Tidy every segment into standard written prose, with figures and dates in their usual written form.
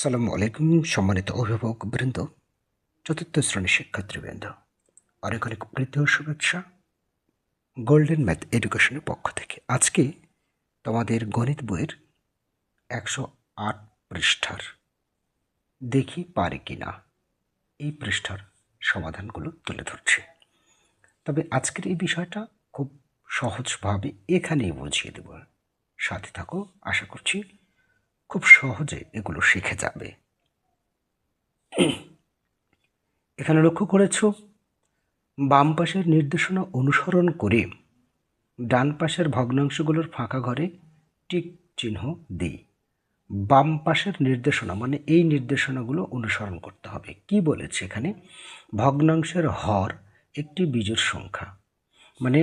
আসসালামু আলাইকুম সম্মানিত অভিভাবকবৃন্দ, চতুর্থ শ্রেণীর শিক্ষার্থীবৃন্দ, অনেক অনেক প্রীতি ও শুভেচ্ছা গোল্ডেন ম্যাথ এডুকেশনের পক্ষ থেকে। আজকে তোমাদের গণিত বইয়ের 108 পৃষ্ঠার দেখি পারি কিনা এই পৃষ্ঠার সমাধানগুলো তুলে ধরছি। তবে আজকের এই বিষয়টা খুব সহজভাবে এখানেই বুঝিয়ে দেব। সাথে থাকো, আশা করছি খুব সহজে এগুলো শিখে যাবে। এখানে লক্ষ্য করেছো, বাম পাশের নির্দেশনা অনুসরণ করে ডান পাশের ভগ্নাংশগুলোর ফাঁকা ঘরে টিক চিহ্ন দিই। বাম পাশের নির্দেশনা মানে এই নির্দেশনাগুলো অনুসরণ করতে হবে। কি বলেছে এখানে? ভগ্নাংশের হর একটি বিজোড় সংখ্যা, মানে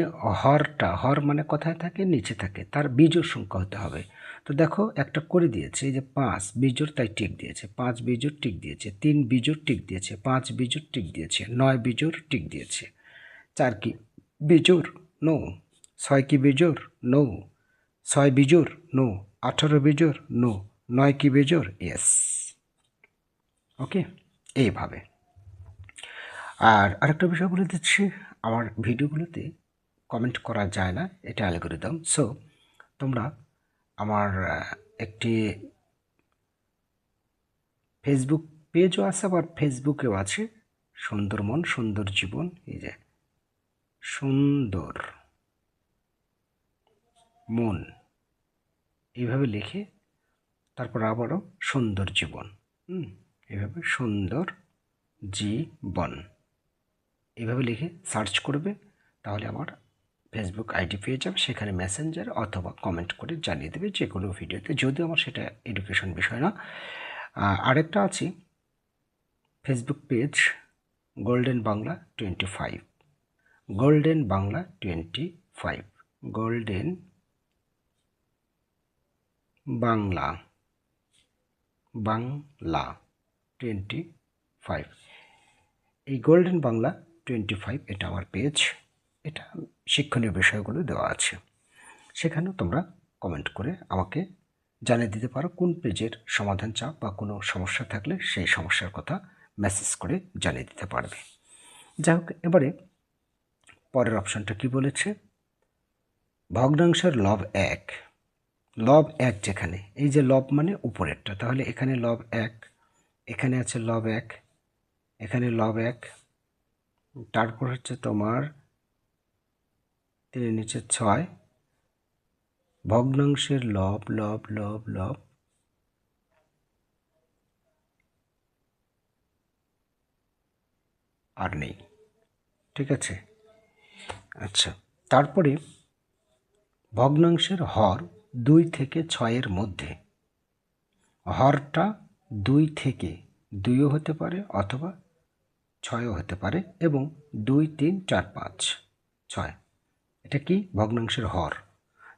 হর মানে কোথায় থাকে? নিচে থাকে, তার বিজোড় সংখ্যা হতে হবে। তো দেখো একটা করে দিয়েছে, এই যে 5 বিজোড়, তাই টিক দিয়েছে। 5 বিজোড় টিক দিয়েছে, 3 বিজোড় টিক দিয়েছে, 5 বিজোড় টিক দিয়েছে, 9 বিজোড় টিক দিয়েছে। 4 কি বিজোড়? নো। 6 কি বিজোড়? নো। 6 বিজোড়? নো। 18 বিজোড়? নো। 9 কি বিজোড়? ইয়েস। ওকে, এইভাবে। আর আরেকটা বিষয় বলে দিচ্ছি, আমার ভিডিওগুলোতে কমেন্ট করা যায় না, এটা অ্যালগরিদম। সো তোমরা আমার একটি ফেসবুক পেজও আছে, আবার ফেসবুকেও আছে, সুন্দর মন সুন্দর জীবন। এই যে সুন্দর মন এইভাবে লিখে তারপর আবারও সুন্দর জীবন, এইভাবে সুন্দর জীবন এইভাবে লিখে সার্চ করবে, তাহলে আমার ফেসবুক আইডি পেয়ে যাবে। সেখানে মেসেঞ্জার অথবা কমেন্ট করে জানিয়ে দেবে যে কোনো ভিডিওতে, যদিও আমার সেটা এডুকেশন বিষয় না। আরেকটা আছে Facebook page, golden Bangla 25, golden Bangla 25, golden Bangla 25। এই গোল্ডেন বাংলা 25 এটা আমার পেজ। এটা শিক্ষণীয় বিষয়গুলো দেওয়া আছে, সেখানেও তোমরা কমেন্ট করে আমাকে জানিয়ে দিতে পারো কোন পেজের সমাধান চাও, বা কোনো সমস্যা থাকলে সেই সমস্যার কথা মেসেজ করে জানিয়ে দিতে পারবে। যাই হোক, এবারে পরের অপশানটা কি বলেছে? ভগ্নাংশের লব 1, লব 1 যেখানে, এই যে লব মানে উপরেরটা, তাহলে এখানে লব 1, এখানে আছে লব 1, এখানে লব 1, তারপর হচ্ছে তোমার 3 নিচে 6, ভগ্নাংশের লব লব লব লব আর নেই, ঠিক আছে। আচ্ছা, তারপরে ভগ্নাংশের হর 2 থেকে 6 মধ্যে, হরটা 2 থেকে 2ও হতে পারে অথবা 6ও হতে পারে, এবং 2, 3, 4, 5, 6, এটা কি? ভগ্নাংশের হর।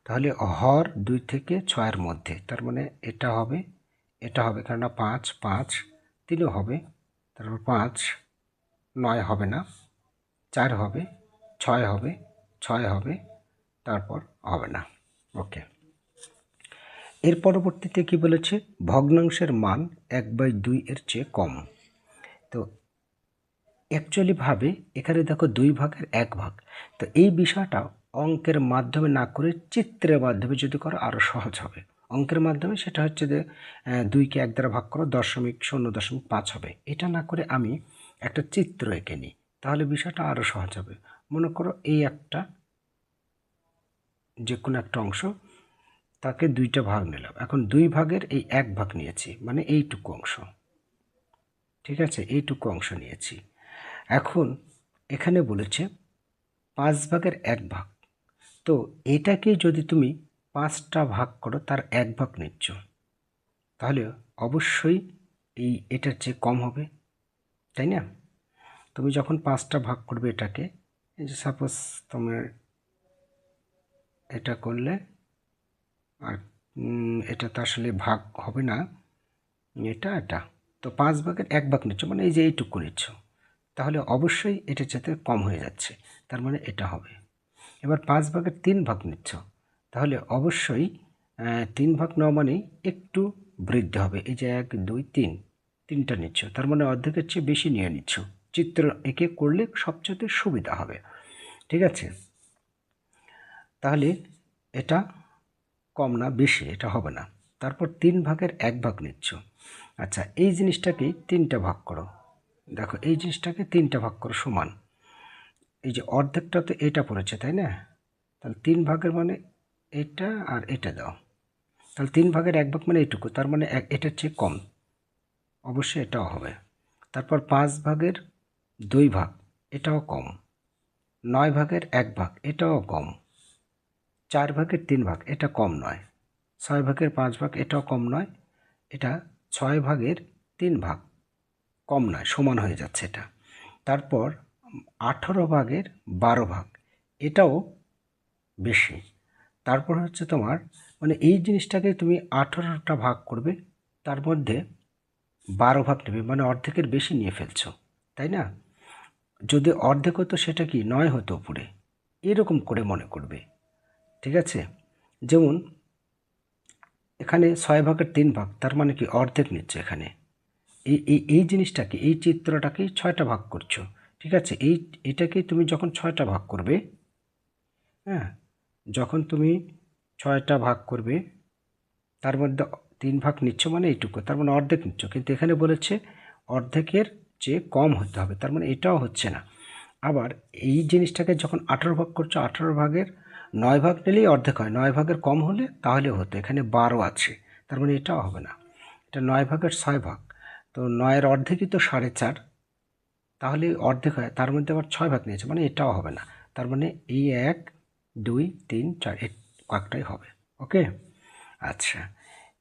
তাহলে হর 2 থেকে 6 মধ্যে, তার মানে এটা হবে, এটা হবে, কেননা 5, 5, 3ও হবে, তারপর 5, 9 হবে না, 4 হবে, 6 হবে, 6 হবে, তারপর হবে না। ওকে, এর পরবর্তীতে কি বলেছে? ভগ্নাংশের মান 1/2 এর চেয়ে কম। তো অ্যাকচুয়ালি ভাবে এখানে দেখো 2 ভাগের 1 ভাগ। তো এই বিষয়টা অঙ্কের মাধ্যমে না করে চিত্রের মাধ্যমে যদি করো আরও সহজ হবে। অঙ্কের মাধ্যমে সেটা হচ্ছে যে 2কে 1 দ্বারা ভাগ করো, 0.5 হবে। এটা না করে আমি একটা চিত্র এঁকে নিই, তাহলে বিষয়টা আরও সহজ হবে। মনে করো এই একটা, যে কোনো একটা অংশ, তাকে 2টা ভাগ নিলাম। এখন 2 ভাগের এই 1 ভাগ নিয়েছি, মানে এইটুকু অংশ, ঠিক আছে, এইটুকু অংশ নিয়েছি। এখন এখানে বলেছে 5 ভাগের 1 ভাগ। তো এটাকে যদি তুমি 5টা ভাগ করো, তার 1 ভাগ নিচ্ছ, তাহলে অবশ্যই এটার চেয়ে কম হবে, তাই না? তুমি যখন 5টা ভাগ করবে এটাকে, এই যে সাপোজ তোমার এটা করলে, আর এটা তো আসলে ভাগ হবে না, এটা তো 5 ভাগের 1 ভাগ নিচ্ছ, মানে এই যে এইটুকু নিচ্ছ, তাহলে অবশ্যই এটার সাথে কম হয়ে যাচ্ছে, তার মানে এটা হবে। এবার 5 ভাগের 3 ভাগ নিচ্ছ, তাহলে অবশ্যই 3 ভাগ নেওয়া মানেই একটু বৃদ্ধি হবে। এই যে 1 2 3 তিনটা নিচ্ছ, তার মানে অর্ধেকের চেয়ে বেশি নিয়ে নিচ্ছ। চিত্র এঁকে করলে সবচেয়ে সুবিধা হবে। ঠিক আছে, তাহলে এটা কম না বেশি, এটা হবে না। তারপর 3 ভাগের 1 ভাগ নিচ্ছ। আচ্ছা, এই জিনিসটাকে 3টে ভাগ করো। দেখো এই জিনিসটাকে 3টে ভাগ করো সমান। এই যে অর্ধেকটা তো এটা পড়েছে, তাই না? তাহলে 3 ভাগের মানে এটা আর এটা দাও। তাহলে 3 ভাগের 1 ভাগ মানে এইটুকু, তার মানে এটার চেয়ে কম, অবশ্যই এটাও হবে। তারপর 5 ভাগের 2 ভাগ, এটাও কম। 9 ভাগের 1 ভাগ, এটাও কম। 4 ভাগের 3 ভাগ, এটা কম নয়। 6 ভাগের 5 ভাগ, এটাও কম নয়। এটা 6 ভাগের 3 ভাগ, কম নয়, সমান হয়ে যাচ্ছে এটা। তারপর 18 ভাগের 12 ভাগ, এটাও বেশি। তারপর হচ্ছে তোমার মানে এই জিনিসটাকে তুমি 18টা ভাগ করবে, তার মধ্যে 12 ভাগ নেবে, মানে অর্ধেকের বেশি নিয়ে ফেলছো, তাই না? যদি অর্ধেক হতো সেটা কি 9 হতো উপরে, এরকম করে মনে করবে। ঠিক আছে, যেমন এখানে 6 ভাগের 3 ভাগ, তার মানে কি অর্ধেক নিচ্ছে এখানে। এই জিনিসটাকে, এই চিত্রটাকে 6টা ভাগ করছো। ঠিক আছে, এটাকে তুমি যখন 6টা ভাগ করবে, হ্যাঁ, যখন তুমি 6টা ভাগ করবে, তার মধ্যে 3 ভাগ নিচ্ছ মানে এইটুকু, তার মানে অর্ধেক নিচ্ছ। কিন্তু এখানে বলেছে অর্ধেকের চেয়ে কম হতে হবে, তার মানে এটাও হচ্ছে না। আবার এই জিনিসটাকে যখন 18 ভাগ করছো, 18 ভাগের 9 ভাগ নিলেই অর্ধেক হয়, 9 ভাগের কম হলে তাহলে হতো। এখানে 12 আছে, তার মানে এটাও হবে না। এটা 9 ভাগের 6 ভাগ, তো 9-এর অর্ধেকই তো 4.5, তাহলে অর্ধেক হয়, তার মধ্যে আবার 6 ভাগ নিয়েছে, মানে এটাও হবে না। তার মানে এই 1 2 3 4 এই কয়েকটাই হবে। ওকে, আচ্ছা,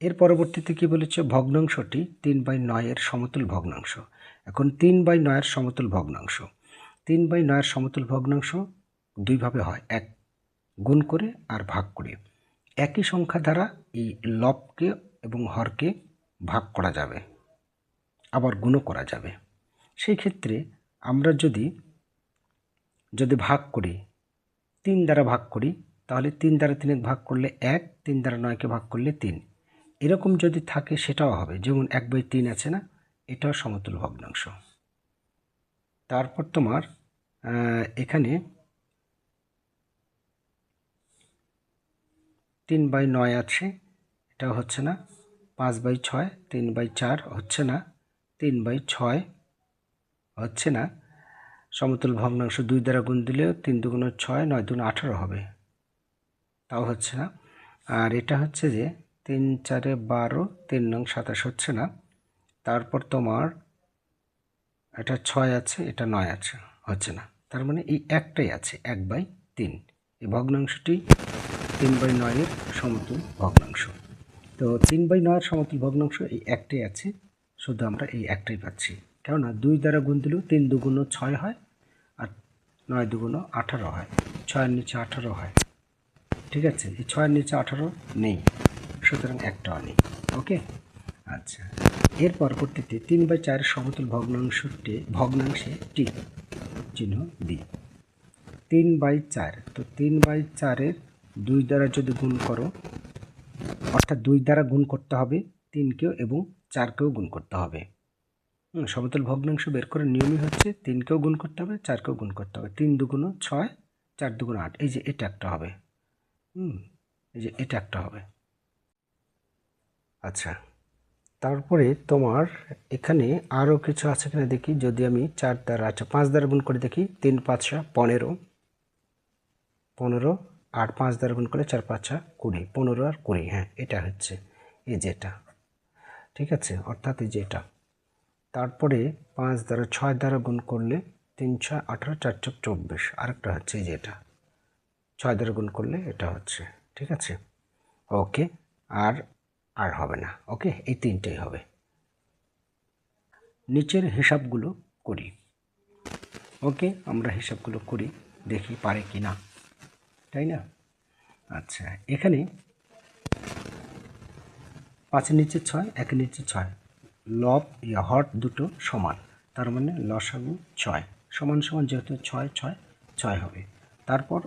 এর পরবর্তীতে কি বলেছে, ভগ্নাংশটি 3/9 এর সমতুল ভগ্নাংশ। এখন 3/9 এর সমতুল ভগ্নাংশ, 3/9 এর সমতুল ভগ্নাংশ দুইভাবে হয়, এক গুণ করে আর ভাগ করে। একই সংখ্যা দ্বারা এই লবকে এবং হরকে ভাগ করা যাবে, আবার গুণও করা যাবে। সেই ক্ষেত্রে আমরা যদি ভাগ করি, 3 দ্বারা ভাগ করি, তাহলে 3 দ্বারা 3 ভাগ করলে 1, 3 দ্বারা 9কে ভাগ করলে 3, এরকম যদি থাকে সেটাও হবে। যেমন 1/3 আছে না, এটাও সমতুল ভগ্নাংশ। তারপর তোমার এখানে 3/9 আছে, এটাও হচ্ছে না। 5/6, 3/4 হচ্ছে না, 3/6 হচ্ছে না। সমতুল ভগ্নাংশ 2 দ্বারা গুণ দিলেও 3 দুগুণ 6, 9 দুগুণ 18 হবে, তাও হচ্ছে না। আর এটা হচ্ছে যে 3 4 12, 3 নং 27 হচ্ছে না। তারপর তোমার এটা 6 আছে, এটা 9 আছে, হচ্ছে না। তার মানে এই একটাই আছে, 1/3। এই ভগ্নাংশটি 3/9 এর সমতুল ভগ্নাংশ। তো 3/9 এর সমতুল ভগ্নাংশ এই একটাই আছে, শুধু আমরা এই একটাই পাচ্ছি। কেননা 2 দ্বারা গুণ দিলেও 3 দুগুণ 6 হয়, আর 9 দুগুণ 18 হয়, 6-এর নিচে 18 হয়। ঠিক আছে, এই 6-এর নিচে 18 নেই, সুতরাং একটাও নেই। ওকে, আচ্ছা, এর পরবর্তীতে 3/4 সমতুল ভগ্নাংশে টিক চিহ্ন দিই। 3/4, তো 3/4-এর 2 দ্বারা যদি গুণ করো, অর্থাৎ 2 দ্বারা গুণ করতে হবে 3কেও এবং 4কেও গুণ করতে হবে। সমতুল ভগ্নাংশ বের করার নিয়মই হচ্ছে 3কেও গুণ করতে হবে, 4কেও গুণ করতে হবে। 3 দুগুণ 6, 4 দুগুণ 8, এই যে এটা একটা হবে। এই যে এটা একটা হবে। আচ্ছা, তারপরে তোমার এখানে আরও কিছু আছে কিনা দেখি। যদি আমি 4 দ্বারা, আচ্ছা 5 দ্বারা গুণ করে দেখি, 3 5 15, 15, আর 5 দ্বারা গুণ করলে 4 5 20, 15 আর 20, হ্যাঁ এটা হচ্ছে এই যে এটা। ঠিক আছে, অর্থাৎ এই যে এটা। তারপরে 5 দ্বারা 6 দ্বারা গুণ করলে 3 6 18, 4 4 24, আরেকটা হচ্ছে এই যে এটা। 6 দ্বারা গুণ করলে এটা হচ্ছে। ঠিক আছে, ওকে, আর হবে না। ওকে, এই তিনটেই হবে। নিচের হিসাবগুলো করি। ওকে, আমরা হিসাবগুলো করি, দেখি পারে কি না, তাই না? আচ্ছা, এখানে 5-এর নিচে 6, 1-এর নিচে 6, লব হর দুটো সমান, তার মানে লসাগু 6 সমান সমান, যেহেতু 6 6 6 হবে। তারপর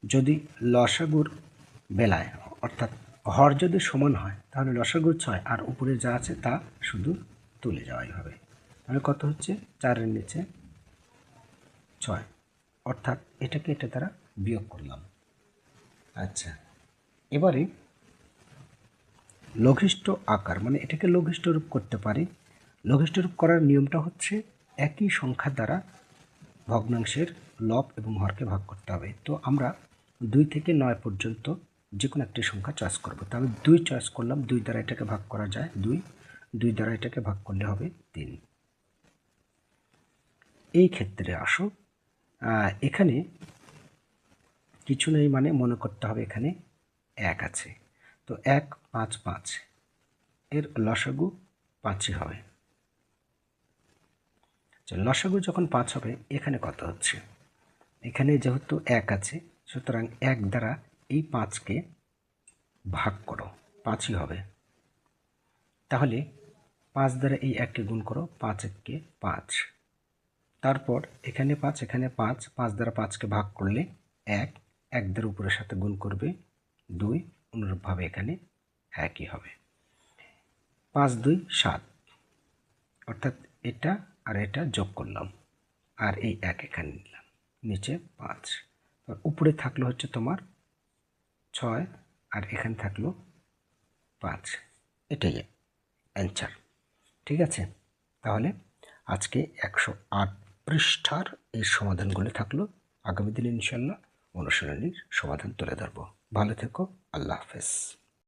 যদি লসাগুর বেলায়, অর্থাৎ হর যদি সমান হয় তাহলে লসাগু 6 আর উপরে যা আছে তা শুধু তুলে যাওয়াই হবে। তাহলে কত হচ্ছে 4-এর নিচে 6, অর্থাৎ এটাকে এটা দ্বারা বিয়োগ করলাম। আচ্ছা, এবারে লঘিষ্ঠ আকার মানে এটাকে লঘিষ্ঠ রূপ করতে পারি। লঘিষ্ঠ রূপ করার নিয়মটা হচ্ছে একই সংখ্যা দ্বারা ভগ্নাংশের লব এবং হরকে ভাগ করতে হবে। তো আমরা 2 থেকে 9 পর্যন্ত যে কোনো একটি সংখ্যা চয়েস করব। তাহলে 2 চয়েস করলাম, 2 দ্বারা এটাকে ভাগ করা যায় 2, 2 দ্বারা এটাকে ভাগ করলে হবে 3। এই ক্ষেত্রে আসো এখানে কিছু নেই মানে মনে করতে হবে এখানে 1 আছে। তো 1, 5, 5 এর লসাগু 5ই হবে। লসাগু যখন 5 হবে এখানে কত হচ্ছে, এখানে যেহেতু 1 আছে সুতরাং 1 দ্বারা এই 5কে ভাগ করো, 5ই হবে। তাহলে 5 দ্বারা এই 1কে গুণ করো, 5 1কে 5, তারপর এখানে 5 এখানে 5, 5 দ্বারা 5কে ভাগ করলে 1, 1 দ্বারা উপরের সাথে গুণ করবে 2, অনুরূপভাবে এখানে 1ই হবে। 5 2 7, অর্থাৎ এটা আর এটা যোগ করলাম আর এই 1 এখানে নিলাম, নিচে 5, উপরে থাকলো হচ্ছে তোমার 6 আর এখানে থাকলো 5, এটাই অ্যান্সার। ঠিক আছে, তাহলে আজকে 108 পৃষ্ঠার এই সমাধানগুলো থাকলো। আগামী দিনে ইনশাল্লাহ অনুশীলনীর সমাধান তুলে ধরবো। ভালো থেকো, আল্লাহ হাফেজ।